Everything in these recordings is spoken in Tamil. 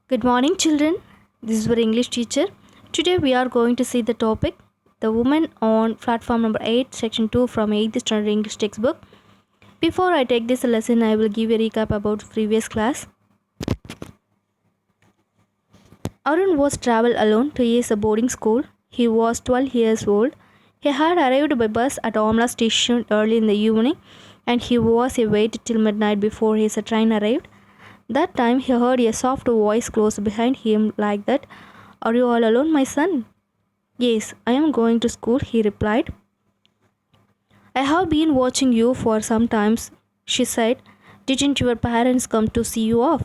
Good morning, children. This is your English teacher. Today we are going to see the topic The Woman on platform number 8, section 2 from 8th standard English textbook. Before I take this lesson, I will give a recap about previous class. Arun was travel alone to his boarding school. He was 12 years old. He had arrived by bus at Amla station early in the evening and he was awake till midnight before his train arrived. That time he heard a soft voice close behind him like that. Are you all alone, my son? Yes, I am going to school, he replied. I have been watching you for some time, she said. Didn't your parents come to see you off?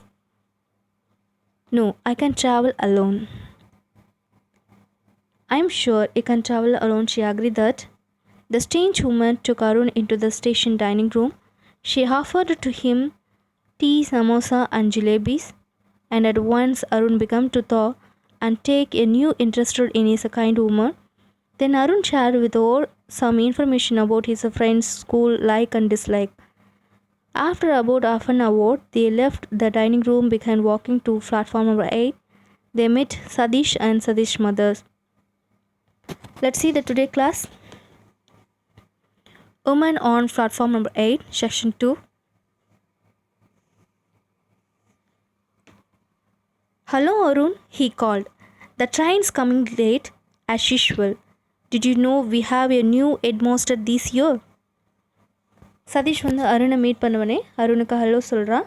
No, I can travel alone. I am sure you can travel alone, she agreed that. The strange woman took Arun into the station dining room. She offered to him tea, samosa and jalebis, and at once Arun began to thaw and take a new interest in his kind woman. Then Arun shared with her some information about his friend's school like and dislike. After about half an hour, they left the dining room, began walking to platform number 8. They met Sadish and Sadish's mother. Let's see the today class. Woman on platform number 8, section 2. Hello Arun, he called. The train's coming late as usual. Did you know we have a new headmaster this year? Satish Arunai meet பண்ணுவனே அருணுக்கு hello சொல்கிறான்.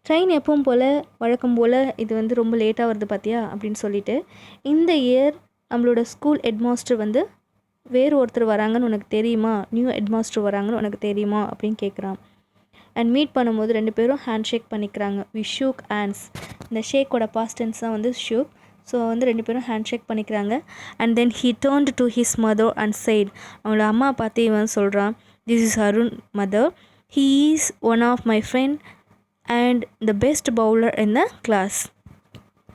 ட்ரெயின் எப்பவும் போல் வழக்கம் போல் இது ரொம்ப லேட்டாக வருது பார்த்தியா அப்படின்னு சொல்லிட்டு, இந்த இயர் நம்மளோட ஸ்கூல் ஹெட்மாஸ்டர் வேறு ஒருத்தர் வராங்கன்னு உனக்கு தெரியுமா, நியூ ஹெட்மாஸ்டர் வராங்கன்னு உனக்கு தெரியுமா அப்படின்னு கேட்குறான். அண்ட் மீட் பண்ணும்போது ரெண்டு பேரும் ஹேண்ட் ஷேக் பண்ணிக்கிறாங்க. We shook hands. இந்த ஷேக்கோட பாஸ்ட் டென்ஸ் தான் ஷூக். ஸோ ரெண்டு பேரும் ஹேண்ட் ஷேக் பண்ணிக்கிறாங்க. And then he turned to his mother and said. அவங்களோட அம்மா பார்த்து சொல்கிறான், this is Arun mother. He is one of my friend and the best bowler in the class.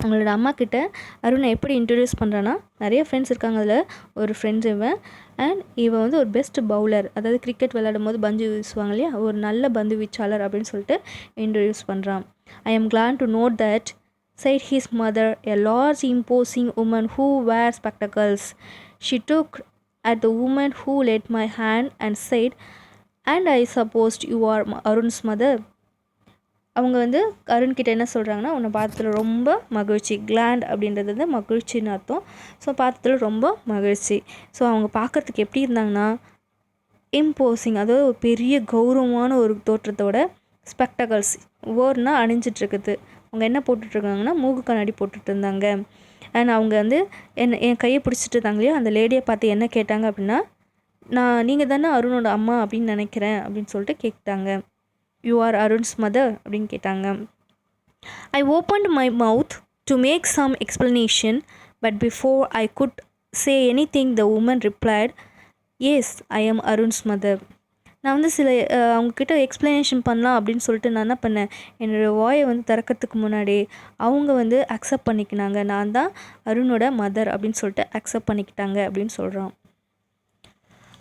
அவங்களோட அம்மா கிட்ட அருணை எப்படி இன்ட்ரடியூஸ் பண்ணுறான்னா, நிறைய ஃப்ரெண்ட்ஸ் இருக்காங்க, அதில் ஒரு ஃப்ரெண்ட்ஸ் இவன். அண்ட் இவன் ஒரு பெஸ்ட் பவுலர், அதாவது கிரிக்கெட் விளையாடும் போது பந்து வீசுவாங்க இல்லையா, ஒரு நல்ல பந்து வீச்சாளர் அப்படின்னு சொல்லிட்டு இன்ட்ரடியூஸ் பண்ணுறான். I am glad to note that, said his mother, a large imposing woman who wears spectacles. She took at the woman who led my hand and said, and I supposed you are Arun's mother. அவங்க அருண் கிட்ட என்ன சொல்கிறாங்கன்னா, உன்னை பார்த்ததுல ரொம்ப மகிழ்ச்சி. கிளாண்ட் அப்படின்றது மகிழ்ச்சின்னு அர்த்தம். ஸோ பார்த்ததுல ரொம்ப மகிழ்ச்சி. ஸோ அவங்க பார்க்குறதுக்கு எப்படி இருந்தாங்கன்னா, இம்போசிங், அதாவது ஒரு பெரிய கௌரவமான ஒரு தோற்றத்தோட, ஸ்பெக்டகல்ஸ் வேர்ட்னா அணிஞ்சிட்ருக்குது. அவங்க என்ன போட்டுட்ருக்காங்கன்னா, மூக்கு கண்ணாடி போட்டுட்டு இருந்தாங்க. அண்ட் அவங்க என் கையை பிடிச்சிட்டு இருந்தாங்க இல்லையா, அந்த லேடியை பார்த்து என்ன கேட்டாங்க அப்படின்னா, நீங்கள் தானே அருணோட அம்மா அப்படின்னு நினைக்கிறேன் அப்படின்னு சொல்லிட்டு கேட்டாங்க. யூ ஆர் அருண்ஸ் மதர் அப்படின்னு கேட்டாங்க. I opened my mouth to make some explanation, but before I could say anything the woman replied, yes I am Arun's mother. நான் சில அவங்கக்கிட்ட எக்ஸ்ப்ளனேஷன் பண்ணலாம் அப்படின்னு சொல்லிட்டு நான் என்ன பண்ணேன், என்னோடய வாயை திறக்கிறதுக்கு முன்னாடி அவங்க அக்செப்ட் பண்ணிக்கினாங்க, நான் தான் அருணோட மதர் அப்படின்னு சொல்லிட்டு அக்செப்ட் பண்ணிக்கிட்டாங்க அப்படின்னு சொல்கிறான்.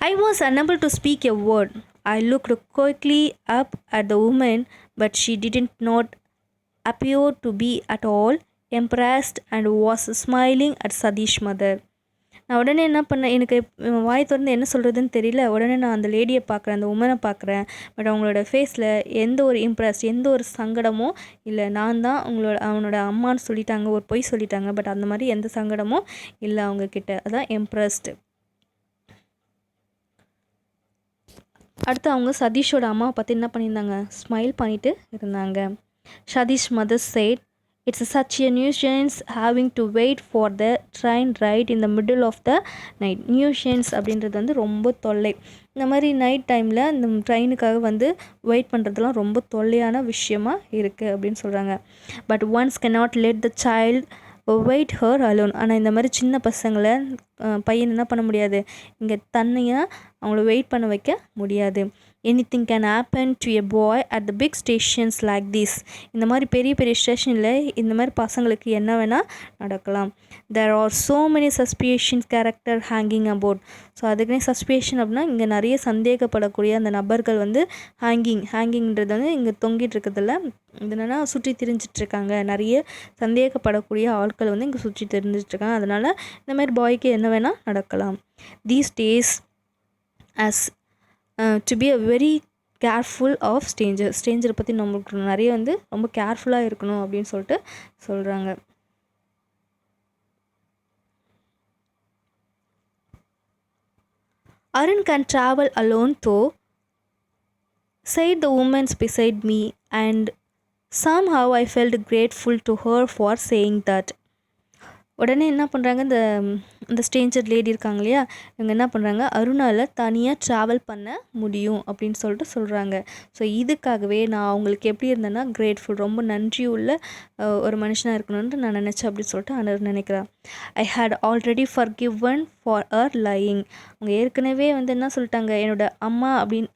I was unable to speak a word. I looked quickly up at the woman, but she did not appear to be at all impressed and was smiling at Sadish's mother. நான் உடனே என்ன பண்ணேன், எனக்கு வாய் திறந்து என்ன சொல்கிறதுன்னு தெரியல. உடனே நான் அந்த லேடியை பார்க்குறேன், அந்த உமனை பார்க்குறேன். பட் அவங்களோட ஃபேஸில் எந்த ஒரு இம்ப்ரெஸ், எந்த ஒரு சங்கடமும் இல்லை. நான் தான் அவனோட அம்மான்னு சொல்லிட்டாங்க, ஒரு பொய் சொல்லிட்டாங்க, பட் அந்த மாதிரி எந்த சங்கடமும் இல்லை அவங்கக்கிட்ட. அதான் இம்ப்ரெஸ்டு. அடுத்து அவங்க சதீஷோட அம்மாவை பார்த்து என்ன பண்ணியிருந்தாங்க, ஸ்மைல் பண்ணிட்டு இருந்தாங்க. Satish mother said, it's such a nuisance having to wait for the train right in the middle of the night. nuisance அப்படின்றது ரொம்ப தொல்லை. இந்த மாதிரி நைட் டைமில் இந்த ட்ரெயினுக்காக வெயிட் பண்ணுறதுலாம் ரொம்ப தொல்லையான விஷயமா இருக்குது அப்படின்னு சொல்கிறாங்க. But once cannot let the child wait her alone. ஆனால் இந்த மாதிரி சின்ன பசங்களை பையன் என்ன பண்ண முடியாது, இங்கே தனியாக அவங்கள வெயிட் பண்ண வைக்க முடியாது. Anything can happen to a boy at the big stations like this. இந்த மாதிரி பெரிய பெரிய ஸ்டேஷனில் இந்த மாதிரி பசங்களுக்கு என்ன வேணால் நடக்கலாம். There are so many suspicions character hanging about. So அதுக்குன்னே சஸ்பிஷன் அப்படின்னா இங்கே நிறைய சந்தேகப்படக்கூடிய அந்த நபர்கள் வந்து ஹேங்கிங்கிறது வந்து இங்கே தொங்கிட்டு இருக்கிறதுல இது என்னென்னா சுற்றி திரிஞ்சிட்ருக்காங்க. நிறைய சந்தேகப்படக்கூடிய ஆட்கள் வந்து இங்கே சுற்றி திரிஞ்சிட்ருக்காங்க. அதனால் இந்த மாதிரி பாய்க்கு என்ன வேணால் நடக்கலாம். These days as to be a very careful of stranger பற்றி நம்மளுக்கு நிறைய வந்து ரொம்ப கேர்ஃபுல்லாக இருக்கணும் அப்படின்னு சொல்லிட்டு சொல்கிறாங்க. Arun can travel alone though, said the woman beside me, and somehow I felt grateful to her for saying that. உடனே என்ன பண்ணுறாங்க, இந்த ஸ்ட்ரேஞ்சர் லேடி இருக்காங்க இல்லையா, இவங்க என்ன பண்ணுறாங்க, அருணால் தனியாக ட்ராவல் பண்ண முடியும் அப்படின்னு சொல்லிட்டு சொல்கிறாங்க. ஸோ இதுக்காகவே நான் அவங்களுக்கு எப்படி இருந்தேன்னா கிரேட்ஃபுல், ரொம்ப நன்றி உள்ள ஒரு மனுஷனாக இருக்கணும்னு நான் நினச்சேன் அப்படின்னு சொல்லிட்டு அவர் நினைக்கிறேன். I had already forgiven for her lying. அவங்க ஏற்கனவே வந்து என்ன சொல்லிட்டாங்க, என்னோடய அம்மா அப்படின்னு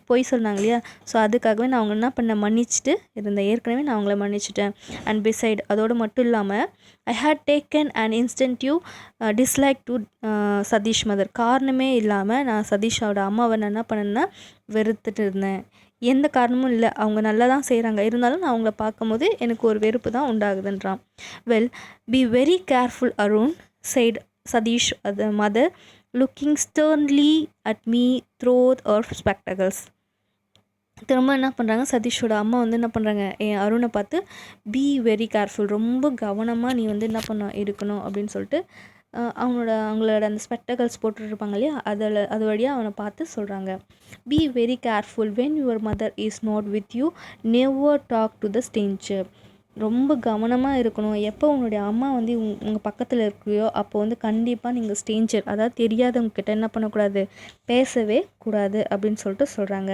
பொய் சொன்னாங்க இல்லையா, ஸோ அதுக்காகவே நான் அவங்க என்ன பண்ண மன்னிச்சுட்டு இருந்தேன். ஏற்கனவே நான் அவங்கள மன்னிச்சிட்டேன். அண்ட் பிசைட் அதோடு மட்டும் இல்லாமல் I had taken and instinctive dislike to Satish mother. காரணமே இல்லாமல் நான் சதீஷோட அம்மாவை நான் என்ன பண்ணேன்னா வெறுத்துட்டு இருந்தேன். எந்த காரணமும் இல்லை, அவங்க நல்லா தான் செய்கிறாங்க, இருந்தாலும் நான் அவங்கள பார்க்கும்போது எனக்கு ஒரு வெறுப்பு தான் உண்டாகுதுன்றான். Well, be very careful Arun, said Sadish the mother, looking sternly at me through her spectacles. திரும்ப என்ன பண்ணுறாங்க, சதீஷோட அம்மா வந்து என்ன பண்ணுறாங்க, என் அருணை பார்த்து பி வெரி கேர்ஃபுல், ரொம்ப கவனமாக நீ வந்து என்ன இருக்கணும் அப்படின்னு சொல்லிட்டு அவங்களோட அந்த ஸ்பெக்டகல்ஸ் போட்டுருப்பாங்க இல்லையா, அது வழியாக அவனை பார்த்து சொல்கிறாங்க. Be very careful when your mother is not with you, never talk to the stranger. ரொம்ப கவனமாக இருக்கணும். எப்போ உங்களுடைய அம்மா வந்து உங்கள் பக்கத்தில் இருக்கையோ அப்போ வந்து கண்டிப்பாக நீங்கள் ஸ்ட்ரேஞ்சர், அதாவது தெரியாதவங்க கிட்ட என்ன பண்ணக்கூடாது, பேசவே கூடாது அப்படின்னு சொல்லிட்டு சொல்கிறாங்க.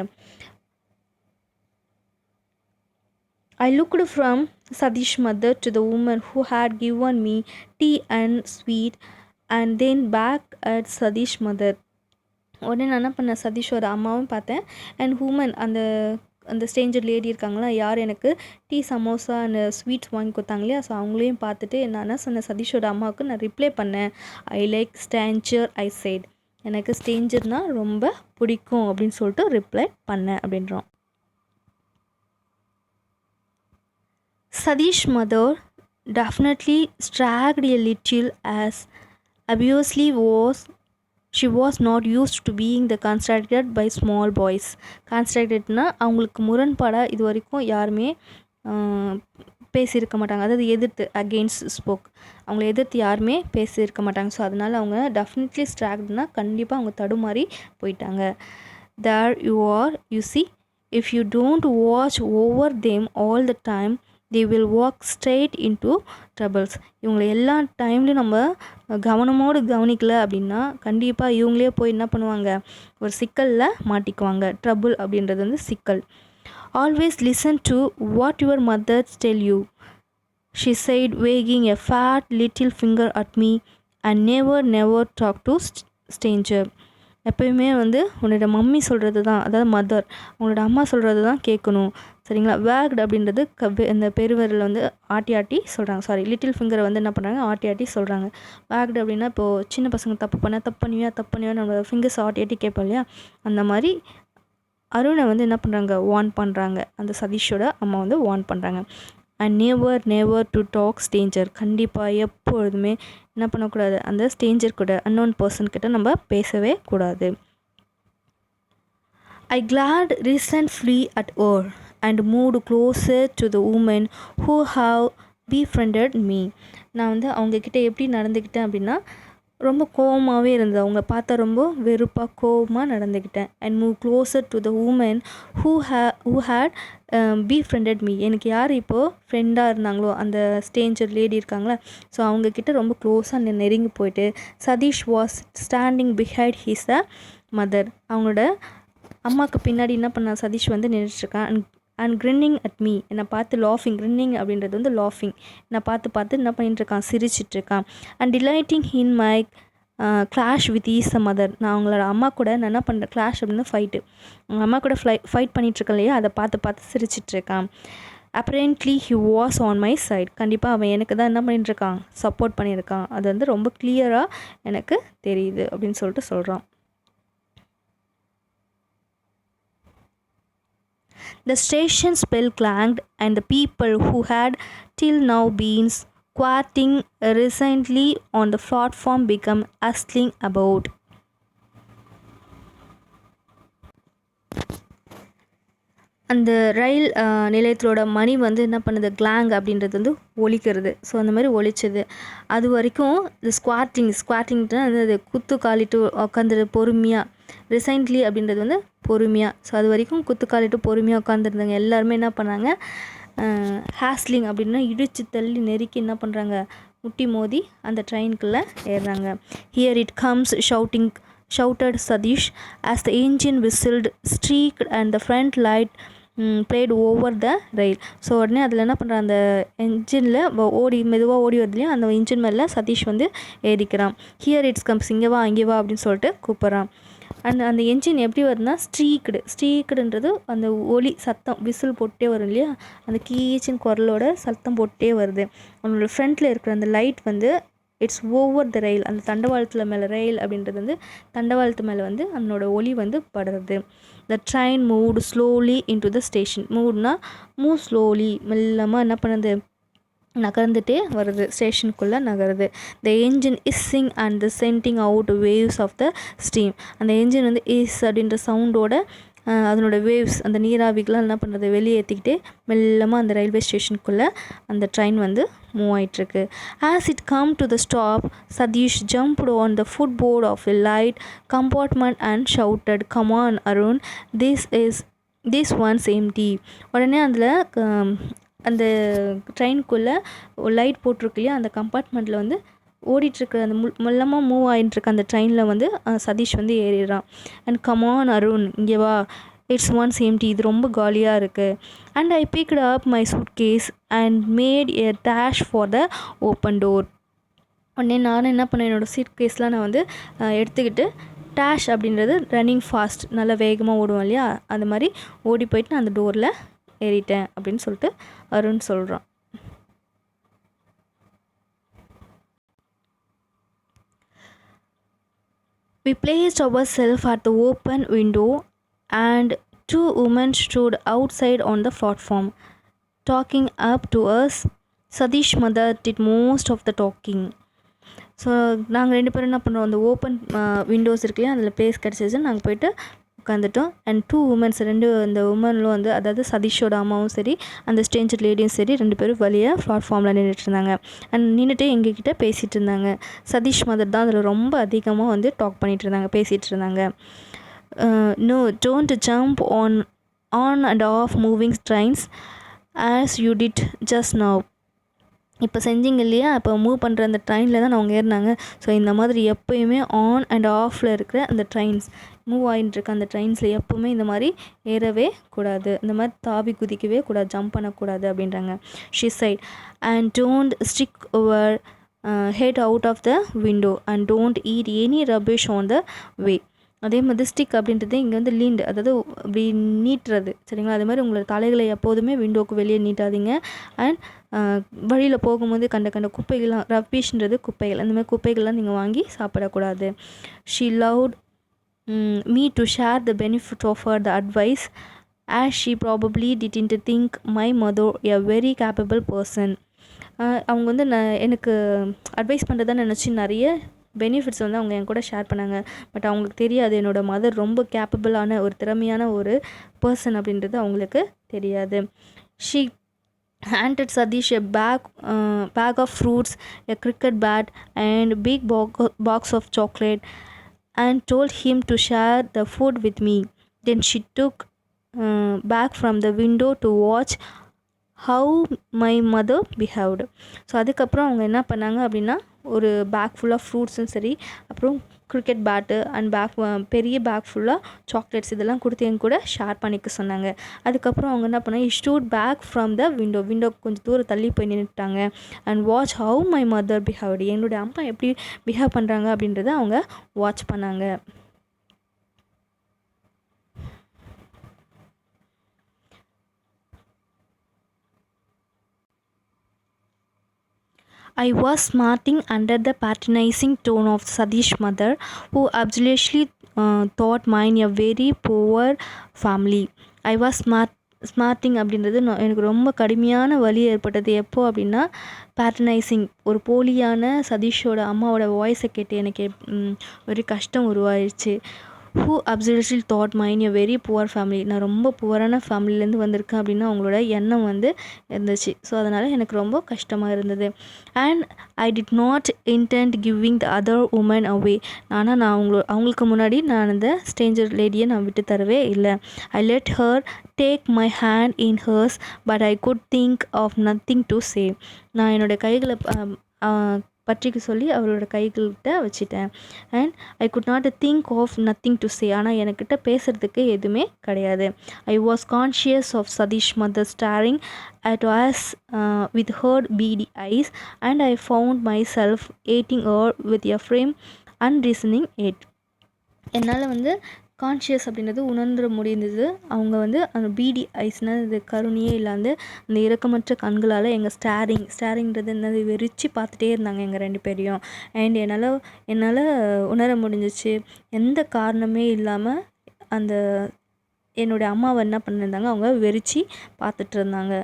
I looked from Sadish's mother to the woman who had given me tea and sweet, and then back at Sadish's mother. உடனே நான் என்ன பண்ணேன், சதீஷோட அம்மாவும் பார்த்தேன், அண்ட் ஹூமன் அந்த ஸ்ட்ரேஞ்சர் லேடி இருக்காங்களா, யார் எனக்கு டீ சமோசா அண்ட் ஸ்வீட்ஸ் வாங்கி கொடுத்தாங்க இல்லையா, ஸோ அவங்களையும் பார்த்துட்டு நான் சொன்னேன் சதீஷோட அம்மாவுக்கு நான் ரிப்ளை பண்ணேன். I like stranger, I said. எனக்கு ஸ்ட்ரேஞ்சர்னால் ரொம்ப பிடிக்கும் அப்படின்னு சொல்லிட்டு ரிப்ளை பண்ணேன் அப்படின்றோம். Sadish's mother definitely straggled a little, as obviously she was not used to being the constructed by small boys. Constructedனா அவங்களுக்கு முரண்பாடாக இது வரைக்கும் யாருமே பேசியிருக்க மாட்டாங்க, அதாவது எதிர்த்து அகெயின்ஸ்ட் ஸ்போக், அவங்கள எதிர்த்து யாருமே பேசியிருக்க மாட்டாங்க. ஸோ அதனால் அவங்க டெஃபினெட்லி ஸ்ட்ராக்டுனா கண்டிப்பாக அவங்க தடுமாறி போயிட்டாங்க. There you are, you see, if you don't watch over them all the time, they will walk straight into troubles. இவங்களை எல்லா டைம்லையும் நம்ம கவனமோடு கவனிக்கல அப்படின்னா கண்டிப்பாக இவங்களே போய் என்ன பண்ணுவாங்க, ஒரு சிக்கலில் மாட்டிக்குவாங்க. ட்ரபுள் அப்படின்றது வந்து சிக்கல். Always listen to what your mother tell you, she said, wagging a fat little finger at me, and never talk to stranger. எப்போயுமே வந்து உன்னோட மம்மி சொல்கிறது தான், அதாவது மதர், உங்களோட அம்மா சொல்கிறது தான் கேட்கணும், சரிங்களா. வேக்டு அப்படின்றது இந்த பெருவிரல் வந்து ஆட்டி சொல்கிறாங்க, சாரி லிட்டில் ஃபிங்கரை வந்து என்ன பண்ணுறாங்க, ஆட்டி சொல்கிறாங்க. வேக்டு அப்படின்னா இப்போது சின்ன பசங்க தப்பு பண்ணியா நம்ம ஃபிங்கர்ஸ் ஆட்டி கேட்போம் இல்லையா, அந்த மாதிரி அருணை வந்து என்ன பண்ணுறாங்க, வார்ன் பண்ணுறாங்க. அந்த சதீஷோட அம்மா வந்து வார்ன் பண்ணுறாங்க. And never to talk stranger. கண்டிப்பாக எப்பொழுதுமே என்ன பண்ணக்கூடாது, அந்த ஸ்ட்ரேஞ்சர் கூட, அன்னோன் பர்சன் கிட்ட நம்ம பேசவே கூடாது. I glared resentfully at her and moved closer to the woman who have befriended me. நான் வந்து அவங்கக்கிட்ட எப்படி நடந்துக்கிட்டேன் அப்படின்னா ரொம்ப கோவமாகவே இருந்தது, அவங்க பார்த்தா ரொம்ப வெறுப்பாக கோவமாக நடந்துக்கிட்டேன். And move closer to the woman who had befriended me. எனக்கு யார் இப்போது ஃப்ரெண்டாக இருந்தாங்களோ அந்த ஸ்ட்ரேஞ்சர் லேடி இருக்காங்களா, ஸோ அவங்கக்கிட்ட ரொம்ப க்ளோஸாக நெருங்கி போயிட்டு Satish was standing behind his mother. அவங்களோட அம்மாவுக்கு பின்னாடி என்ன பண்ண சதீஷ் வந்து நின்றுட்டுருக்கான். அண்ட் கிரின்னிங் அட் மீ, என்னை பார்த்து லாஃபிங், கிரின்னிங் அப்படின்றது வந்து லாஃபிங், என்னை பார்த்து என்ன பண்ணிட்டுருக்கான், சிரிச்சிட்ருக்கான். And delighting in my clash with his the mother. நான் அவங்களோட அம்மா கூட நான் என்ன பண்ணுறேன், கிளாஷ் அப்படின்னு ஃபைட்டு, அவங்க அம்மா கூட ஃபைட் பண்ணிகிட்ருக்கேன் இல்லையா, அதை பார்த்து சிரிச்சிட்ருக்கான். Apparently he was on my side. கண்டிப்பாக அவன் எனக்கு தான் என்ன பண்ணிட்டுருக்கான், சப்போர்ட் பண்ணியிருக்கான். அது வந்து ரொம்ப கிளியராக எனக்கு தெரியுது அப்படின்னு சொல்லிட்டு சொல்கிறான். The station's bell clanged, and the people who had till now been squatting resignedly on the platform began hustling about. அந்த ரயில் நிலையத்தோட மணி வந்து என்ன பண்ணுது, கிளாங் அப்படின்றது வந்து ஒலிக்கிறது. ஸோ அந்த மாதிரி ஒலிச்சது. அது வரைக்கும் இந்த ஸ்குவாட்டிங்னா அது குத்து காலிட்டு உட்காந்துரு பொறுமையாக. ரிசைன்ட்லி அப்படின்றது வந்து பொறுமையாக. ஸோ அது வரைக்கும் குத்து காலிட்டு பொறுமையாக உட்காந்துருந்தாங்க. எல்லாருமே என்ன பண்ணாங்க, ஹேஸ்லிங் அப்படின்னா இடித்து தள்ளி நெருக்கி என்ன பண்ணுறாங்க, முட்டி மோதி அந்த ட்ரெயினுக்குள்ளே ஏறுறாங்க. Here it comes shouted Sadish as the engine whistled, streaked and the front light played over the rail. So உடனே அதில் என்ன பண்ணுறான், அந்த என்ஜினில் மெதுவாக ஓடி வருது இல்லையா, அந்த இன்ஜின் மேலே சதீஷ் வந்து ஏறிக்கிறான். ஹியர் இட்ஸ் கம்ஸ், இங்கே வா அப்படின்னு சொல்லிட்டு கூப்பிட்றான். அந்த என்ஜின் எப்படி வருதுன்னா ஸ்ட்ரீக்குடுன்றது அந்த ஒலி சத்தம், விசில் போட்டே வரும் இல்லையா, அந்த கீச்சின் குரலோட சத்தம் போட்டே வருது. அவனோட ஃப்ரண்ட்டில் இருக்கிற அந்த லைட் வந்து இட்ஸ் ஓவர் த ரயில், அந்த தண்டவாளத்தில் மேலே ரயில் அப்படின்றது வந்து தண்டவாளத்து மேலே வந்து அதனோட ஒலி வந்து படுறது. The train moved slowly into the station. Move slowly, மெல்லமாக என்ன பண்ணுது, நகர்ந்துட்டே வருது, ஸ்டேஷனுக்குள்ளே நகருது. The engine hissing and the sending out waves of the steam. அந்த என்ஜின் வந்து இஸ் அப்படின்ற சவுண்டோட அதனோட வேவ்ஸ், அந்த நீராவிகளாம் என்ன பண்ணுறது, வெளியேற்றிக்கிட்டே மெல்லமாக அந்த ரயில்வே ஸ்டேஷனுக்குள்ளே அந்த ட்ரெயின் வந்து மூவ் ஆகிட்டுருக்கு. As it come to the stop, Satish jumped on the footboard of a light compartment and shouted, come on Arun, this one's empty. உடனே அதில் அந்த ட்ரெயினுக்குள்ளே லைட் போட்டிருக்கு இல்லையா, அந்த கம்பார்ட்மெண்ட்டில் வந்து ஓடிட்டுருக்க அந்த மெல்லமாக மூவ் ஆகிட்டுருக்க அந்த ட்ரெயினில் வந்து சதீஷ் வந்து ஏறிடுறான். அண்ட் கமான் அருண், இங்கே வா, இட்ஸ் ஒன்ஸ் எம்டி, இது ரொம்ப காலியாக இருக்குது. And I picked up my suitcase and made a dash for the open door. உடனே நானும் என்ன பண்ணேன், என்னோடய சீட் கேஸ்லாம் நான் வந்து எடுத்துக்கிட்டு, டேஷ் அப்படின்றது ரன்னிங் ஃபாஸ்ட், நல்லா வேகமாக ஓடுவோம் இல்லையா, அந்த மாதிரி ஓடி போயிட்டு நான் அந்த டோரில் ஏறிட்டேன் அப்படின்னு சொல்லிட்டு அருண் சொல்கிறான். We placed ourselves at the open window and two women stood outside on the platform, talking up to us. Sadish mother did most of the talking. So நாங்கள் ரெண்டு பேரும் என்ன பண்ணுறோம், அந்த ஓப்பன் விண்டோஸ் இருக்கு இல்லையா, அதில் பிளேஸ் கிடச்சிச்சு, நாங்கள் போய்ட்டு உட்காந்துட்டோம். அண்ட் டூ உமன்ஸ், அந்த உமன்லும் வந்து, அதாவது சதீஷோட அம்மாவும் சரி அந்த ஸ்ட்ரேஞ்சர் லேடியும் சரி, ரெண்டு பேரும் வழியாக பிளாட்ஃபார்மில் நின்றுட்டு இருந்தாங்க. அண்ட் நின்றுட்டு எங்ககிட்ட பேசிகிட்டு இருந்தாங்க. சதீஷ் மதர் தான் அதில் ரொம்ப அதிகமாக வந்து டாக் பண்ணிகிட்டு இருந்தாங்க, பேசிகிட்டு இருந்தாங்க. No, don't jump on and off moving trains as you did just now. இப்போ செஞ்சிங்க இல்லையா, இப்போ மூவ் பண்ணுற அந்த ட்ரெயினில் தான் அவங்க ஏறினாங்க. ஸோ இந்த மாதிரி எப்போயுமே ஆன் அண்ட் ஆஃபில் இருக்கிற அந்த ட்ரெயின்ஸ், மூவ் ஆகிட்டுருக்க அந்த ட்ரெயின்ஸில் எப்போவுமே இந்த மாதிரி ஏறவே கூடாது, இந்த மாதிரி தாவி குதிக்கவே கூடாது, ஜம்ப் பண்ணக்கூடாது அப்படின்றாங்க. She said, and don't stick over head out of the window and don't eat any rubbish on the way. அதே மாதிரி ஸ்டிக் அப்படின்றது இங்கே வந்து லீண்ட், அதாவது இப்படி நீட்டுறது, சரிங்களா. அதே மாதிரி உங்களோட தலைகளை எப்போதுமே விண்டோவுக்கு வெளியே நீட்டாதீங்க. அண்ட் வழியில் போகும்போது கண்ட குப்பைகள்லாம், ரபிஷ்ன்றது குப்பைகள், அந்த மாதிரி குப்பைகள்லாம் நீங்கள் வாங்கி சாப்பிடக்கூடாது. She loved me to share the benefit of her the advice, as she probably didn't think my mother a very capable person. அவங்க வந்து எனக்கு அட்வைஸ் பண்ணுறதா நினச்சி நிறைய பெனிஃபிட்ஸ் வந்து அவங்க என் கூட ஷேர் பண்ணாங்க. பட் அவங்களுக்கு தெரியாது என்னோடய மதர் ரொம்ப கேப்பபிளான ஒரு திறமையான ஒரு பர்சன் அப்படின்றது அவங்களுக்கு தெரியாது. She handed Sadish a bag of fruits, a cricket bat and big box of chocolate and told him to share the food with me. Then she took back from the window to watch how my mother behaved. So அதுக்கப்புறம் அவங்க என்ன பண்ணாங்க அப்படின்னா, ஒரு பேக் ஃபுல்லாக ஃப்ரூட்ஸும் சரி, அப்புறம் கிரிக்கெட் பேட்டு அண்ட் பெரிய பேக் ஃபுல்லாக சாக்லேட்ஸ் இதெல்லாம் கொடுத்து என் கூட ஷேர் பண்ணிக்க சொன்னாங்க. அதுக்கப்புறம் அவங்க என்ன பண்ணாங்க, stood back from the window கொஞ்சம் தூரம் தள்ளி போய் நின்றுட்டாங்க. And watch how my mother behaved, என்னுடைய அம்மா எப்படி பிஹேவ் பண்ணுறாங்க அப்படின்றத அவங்க வாட்ச் பண்ணாங்க. I was smarting under the patronizing tone of Sadish's mother, who absolutely thought mine a very poor family. I was ஸ்மார்ட்டிங் அப்படின்றது எனக்கு ரொம்ப கடுமையான வலி ஏற்பட்டது. எப்போ அப்படின்னா, பேட்ரனைசிங், ஒரு போலியான சதீஷோட அம்மாவோட வாய்ஸை கேட்டு எனக்கு ஒரு கஷ்டம் உருவாயிடுச்சு. Who absolutely thought mine a very poor family, நான் ரொம்ப புவரான ஃபேமிலிலேருந்து வந்திருக்கேன் அப்படின்னு அவங்களோட எண்ணம் இருந்துச்சு. ஸோ அதனால் எனக்கு ரொம்ப கஷ்டமாக இருந்தது. And I did not intend giving the other woman away, ஆனால் நான் அவங்களுக்கு முன்னாடி நான் அந்த ஸ்ட்ரேஞ்சர் லேடியை நான் விட்டு தரவே இல்லை. I let her take my hand in hers but I could think of nothing to say, நான் என்னோடய கைகளை பற்றிக்க சொல்லி அவரோட கைகள்கிட்ட வச்சுட்டேன். And I could not think of nothing to say, ஆனால் எனக்கிட்ட பேசுகிறதுக்கு எதுவுமே கிடையாது. I was conscious of Satish mother staring at us with her beady eyes, and I found myself eating her with a frame unreasoning it. என்னால் கான்ஷியஸ் அப்படின்றது உணர்ந்துட முடிந்தது. அவங்க அந்த பீடி ஐஸ்னால் இது கருணையே இல்லாத அந்த இரக்கமற்ற கண்களால் எங்கள் ஸ்டாரிங்கிறது என்னது வெறிச்சு பார்த்துட்டே இருந்தாங்க எங்கள் 2 பேரையும். அண்ட் என்னால் உணர முடிஞ்சிச்சு, எந்த காரணமே இல்லாமல் அந்த என்னுடைய அம்மாவை என்ன பண்ணியிருந்தாங்க, அவங்க வெறிச்சு பார்த்துட்டு இருந்தாங்க.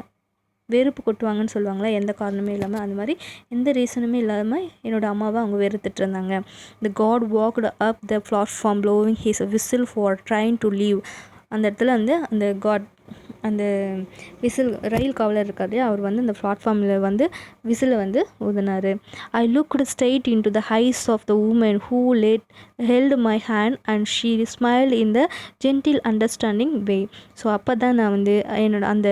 வெறுப்பு கொட்டுவாங்கன்னு சொல்லுவாங்களா, எந்த காரணமே இல்லாமல், அந்த மாதிரி எந்த ரீசனுமே இல்லாமல் என்னோடய அம்மாவை அவங்க வெறுத்துட்டு இருந்தாங்க. The God walked up the platform blowing his whistle for trying to leave. அந்த இடத்துல அந்த காட் அந்த விசில், ரயில் காவலர் இருக்காரு, அவர் அந்த பிளாட்ஃபார்மில் விசிலை ஊதினார். I looked straight into the eyes of the woman who held my hand and she smiled in the gentle understanding way. So அப்போ தான் நான் என்னோட அந்த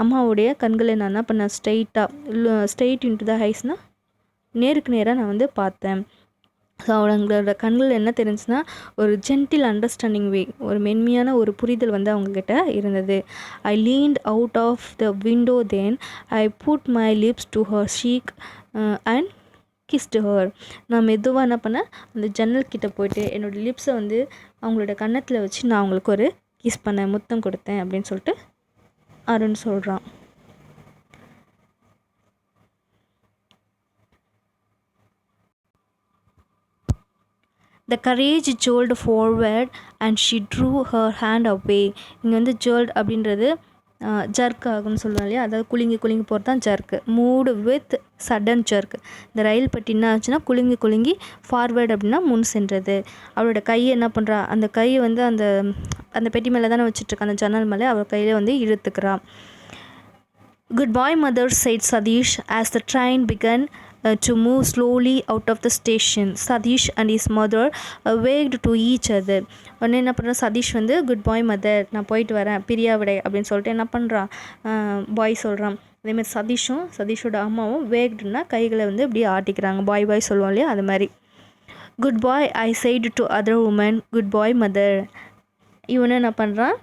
அம்மாவுடைய கண்களை நான் என்ன பண்ணேன், ஸ்ட்ரெயிட் இன் டு த ஐஸ்னால் நேருக்கு நேராக நான் பார்த்தேன். ஸோ அவங்களோட கண்கள் என்ன தெரிஞ்சுன்னா, ஒரு ஜென்டில் அண்டர்ஸ்டாண்டிங் வே, ஒரு மென்மையான ஒரு புரிதல் அவங்கக்கிட்ட இருந்தது. I leaned out of the window, then I put my lips to her cheek and kissed her. நான் மெதுவாக என்ன பண்ணேன், அந்த ஜன்னல் கிட்டே போயிட்டு என்னோடய லிப்ஸை அவங்களோட கன்னத்தில் வச்சு நான் அவங்களுக்கு ஒரு கிஸ் பண்ணேன், முத்தம் கொடுத்தேன் அப்படின்னு சொல்லிட்டு அருண் சொல்கிறான். The courage jolt forward and she drew her hand away. இங்கே jolt அப்படின்றது ஜர்க் ஆகும்னு சொல்லுவோம் இல்லையா, அதாவது குலுங்கி போகிறது தான் jerk. Mood with sudden jerk. இந்த ரயில் பற்றி என்ன ஆச்சுன்னா, குலுங்கி ஃபார்வேர்டு அப்படின்னா முன் சென்றது. அவளோட கையை என்ன பண்ணுறா, அந்த கையை அந்த அந்த பெட்டி மேலே தானே வச்சுட்ருக்கா, அந்த ஜன்னல் மேலே அவள் கையில் இழுத்துக்கிறா. Goodbye mother, said Sadish as the train began to move slowly out of the station. Sadish and his mother waved to each other. உடனே என்ன பண்ணுறா, சதீஷ் குட் பாய் மதர், நான் போயிட்டு வரேன், பிரியா விடை அப்படின்னு சொல்லிட்டு என்ன பண்ணுறான், பாய் சொல்கிறான். அதேமாதிரி சதீஷோட அம்மாவும் வேக்டுன்னா கைகளை இப்படி ஆட்டிக்கிறாங்க, பாய் சொல்லுவோம் இல்லையா, அது மாதிரி. Good bye I sighed to other woman, good bye mother. இவனு என்ன பண்ணுறான்,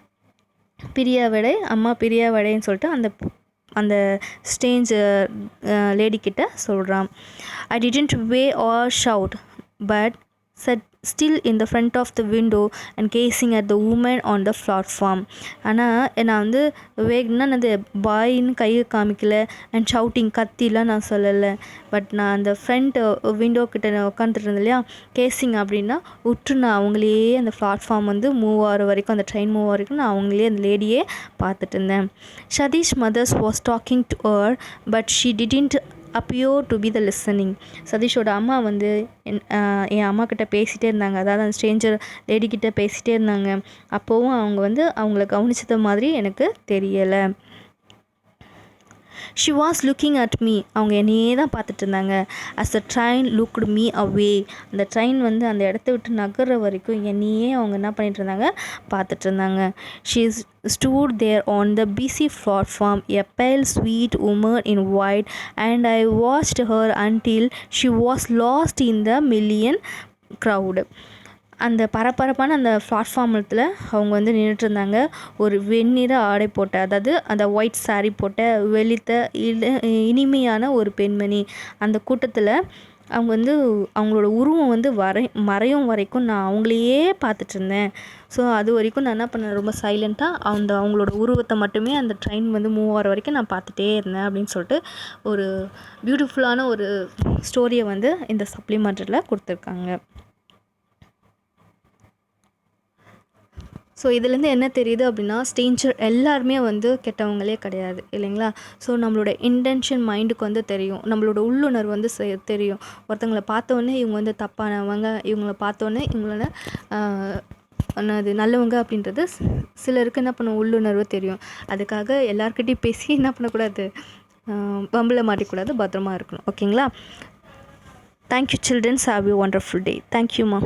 பிரியா விடை, அம்மா பிரியா விடைன்னு சொல்லிட்டு அந்த ஸ்டேஞ்ச் லேடிக்கிட்ட சொல்கிறான். I didn't wave or shout but sat still in the front of the window and gazing at the woman on the platform. ஆனால் நான் வேகனா அந்த பாயின்னு கையை காமிக்கல, அண்ட் ஷவுட்டிங் கத்திலாம் நான் சொல்லலை. பட் நான் அந்த ஃப்ரண்ட் விண்டோ கிட்ட உட்காந்துட்டு இருந்தேன் இல்லையா, கேசிங் அப்படின்னா உற்று நான் அவங்களே அந்த பிளாட்ஃபார்ம் மூவ் ஆகிற வரைக்கும், அந்த ட்ரெயின் மூவ் வரைக்கும் நான் அவங்களே அந்த லேடியே பார்த்துட்டு இருந்தேன். Satish mother's was talking to her but she didn't appear to be the listening. சதீஷோட அம்மா என் அம்மா கிட்ட பேசிகிட்டே இருந்தாங்க, அதாவது அந்த ஸ்ட்ரேஞ்சர் லேடிக்கிட்ட பேசிகிட்டே இருந்தாங்க. அப்போவும் அவங்க அவங்கள கவனிச்சது மாதிரி எனக்கு தெரியலை. She was looking at me. அவங்க என்னையே தான் பார்த்துட்டு இருந்தாங்க. As the train looked me away. அந்த ட்ரெயின் வந்து அந்த இடத்த விட்டு நகர்ற வரைக்கும் என்னையே அவங்க என்ன பண்ணிட்டு இருந்தாங்க, பார்த்துட்டு இருந்தாங்க. She stood there on the busy platform, a pale sweet woman in white, and I watched her until she was lost in the million crowd. அந்த பரபரப்பான அந்த பிளாட்ஃபார்மத்தில் அவங்க வந்து நின்றுட்டு இருந்தாங்க. ஒரு வெண்ணிற ஆடை போட்ட, அதாவது அந்த ஒயிட் saree போட்ட வெளித்த இனிமையான ஒரு பெண்மணி. அந்த கூட்டத்தில் அவங்க வந்து அவங்களோட உருவம் வந்து மறையும் வரைக்கும் நான் அவங்களையே பார்த்துட்டு இருந்தேன். ஸோ அது வரைக்கும் நான் என்ன பண்ணேன், ரொம்ப சைலண்ட்டாக அவங்களோட உருவத்தை மட்டுமே அந்த ட்ரெயின் வந்து மூவ் ஆகிற வரைக்கும் நான் பார்த்துட்டே இருந்தேன் அப்படின்னு சொல்லிட்டு ஒரு பியூட்டிஃபுல்லான ஒரு ஸ்டோரியை வந்து இந்த சப்ளிமெண்ட்ரியில் கொடுத்துருக்காங்க. ஸோ இதுலேருந்து என்ன தெரியுது அப்படின்னா, ஸ்ட்ரேஞ்சர் எல்லாருமே வந்து கெட்டவங்களே கிடையாது இல்லைங்களா. ஸோ நம்மளோட இன்டென்ஷன் மைண்டுக்கு வந்து தெரியும், நம்மளோட உள்ளுணர்வு வந்து தெரியும். ஒருத்தங்களை பார்த்தோன்னே இவங்க வந்து தப்பானவங்க, இவங்கள பார்த்தோன்னே இவங்களோட அது நல்லவங்க அப்படின்றது சிலருக்கு என்ன பண்ண உள்ளுணர்வு தெரியும். அதுக்காக எல்லாருக்கிட்டையும் பேசி என்ன பண்ணக்கூடாது, பம்பில் மாட்டிக்கூடாது, பத்திரமா இருக்கணும். ஓகேங்களா. Thank you childrens, have you wonderful day. தேங்க்யூம்மா.